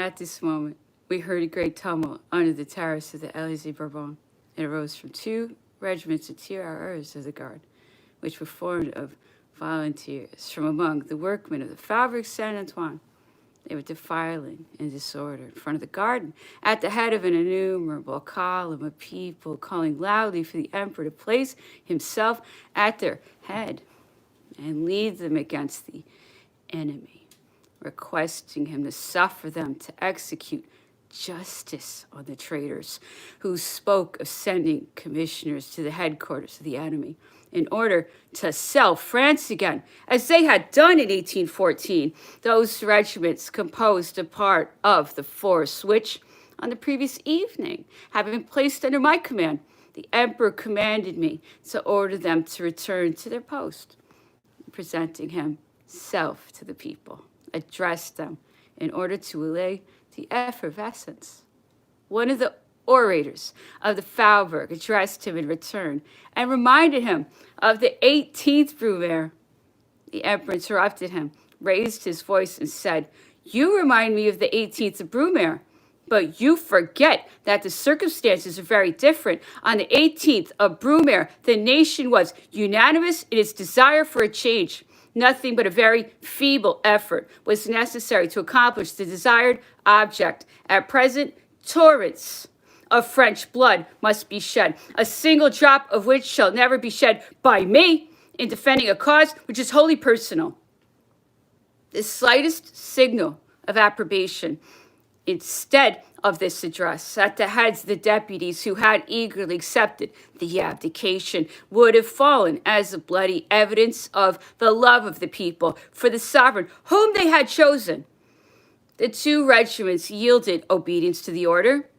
At this moment, we heard a great tumult under the terrace of the Élysée-Bourbon. It arose from 2 regiments of tirailleurs of the guard, which were formed of volunteers from among the workmen of the Faubourg Saint-Antoine. They were defiling in disorder in front of the garden, at the head of an innumerable column of people, calling loudly for the emperor to place himself at their head and lead them against the enemy, requesting him to suffer them to execute justice on the traitors who spoke of sending commissioners to the headquarters of the enemy in order to sell France again, as they had done in 1814. Those regiments composed a part of the force which, on the previous evening, having been placed under my command, the emperor commanded me to order them to return to their post, presenting himself to the people, addressed them in order to allay the effervescence. One of the orators of the Faubourg addressed him in return and reminded him of the 18th Brumaire. The emperor interrupted him, raised his voice, and said, "You remind me of the 18th of Brumaire, but you forget that the circumstances are very different. On the 18th of Brumaire, the nation was unanimous in its desire for a change. Nothing but a very feeble effort was necessary to accomplish the desired object. At present, torrents of French blood must be shed, a single drop of which shall never be shed by me in defending a cause which is wholly personal." The slightest signal of approbation instead of this address at the heads of the deputies who had eagerly accepted the abdication would have fallen as a bloody evidence of the love of the people for the sovereign whom they had chosen. The 2 regiments yielded obedience to the order,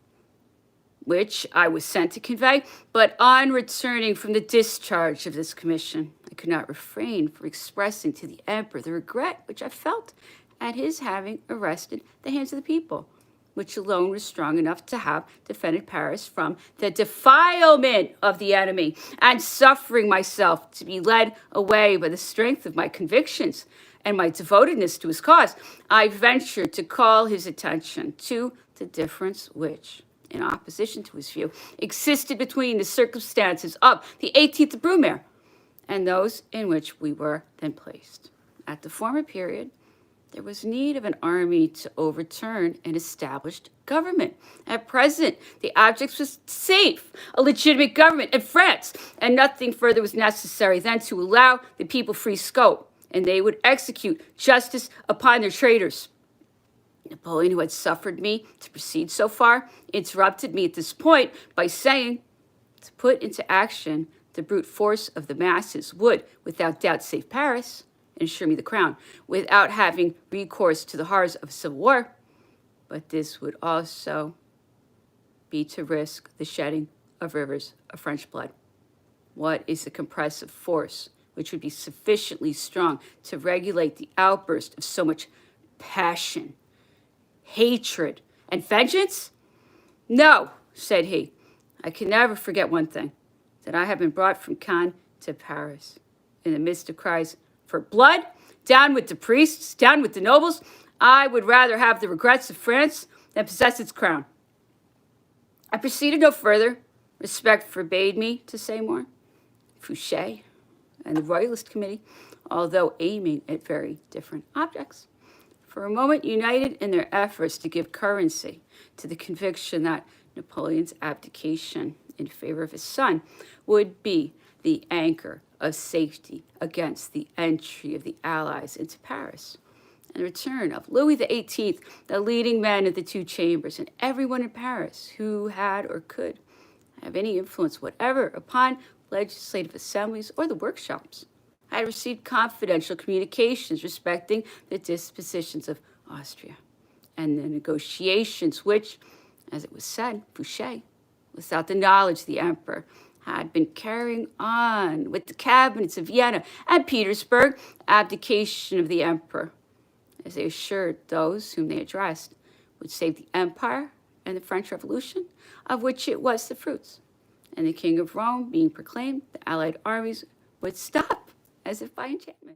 which I was sent to convey, but on returning from the discharge of this commission, I could not refrain from expressing to the emperor the regret which I felt at his having arrested the hands of the people, which alone was strong enough to have defended Paris from the defilement of the enemy, and suffering myself to be led away by the strength of my convictions and my devotedness to his cause, I ventured to call his attention to the difference which, in opposition to his view, existed between the circumstances of the 18th of Brumaire and those in which we were then placed. At the former period, there was need of an army to overturn an established government. At present, the object was safe, a legitimate government in France, and nothing further was necessary than to allow the people free scope, and they would execute justice upon their traitors. Napoleon, who had suffered me to proceed so far, interrupted me at this point by saying, to put into action the brute force of the masses would, without doubt, save Paris and ensure me the crown, without having recourse to the horrors of civil war. But this would also be to risk the shedding of rivers of French blood. What is the compressive force which would be sufficiently strong to regulate the outburst of so much passion, hatred, and vengeance? No, said he, I can never forget one thing, that I have been brought from Cannes to Paris in the midst of cries for blood, down with the priests, down with the nobles. I would rather have the regrets of France than possess its crown. I proceeded no further. Respect forbade me to say more. Fouché and the Royalist Committee, although aiming at very different objects, for a moment united in their efforts to give currency to the conviction that Napoleon's abdication in favor of his son would be the anchor of safety against the entry of the Allies into Paris, and the return of Louis XVIII, the leading men of the 2 chambers, and everyone in Paris who had or could have any influence whatever upon legislative assemblies or the workshops. I had received confidential communications respecting the dispositions of Austria and the negotiations which, as it was said, Fouché, without the knowledge of the emperor, had been carrying on with the cabinets of Vienna and Petersburg, abdication of the emperor, as they assured those whom they addressed, would save the empire and the French Revolution, of which it was the fruits. And the King of Rome being proclaimed, the allied armies would stop as if by enchantment.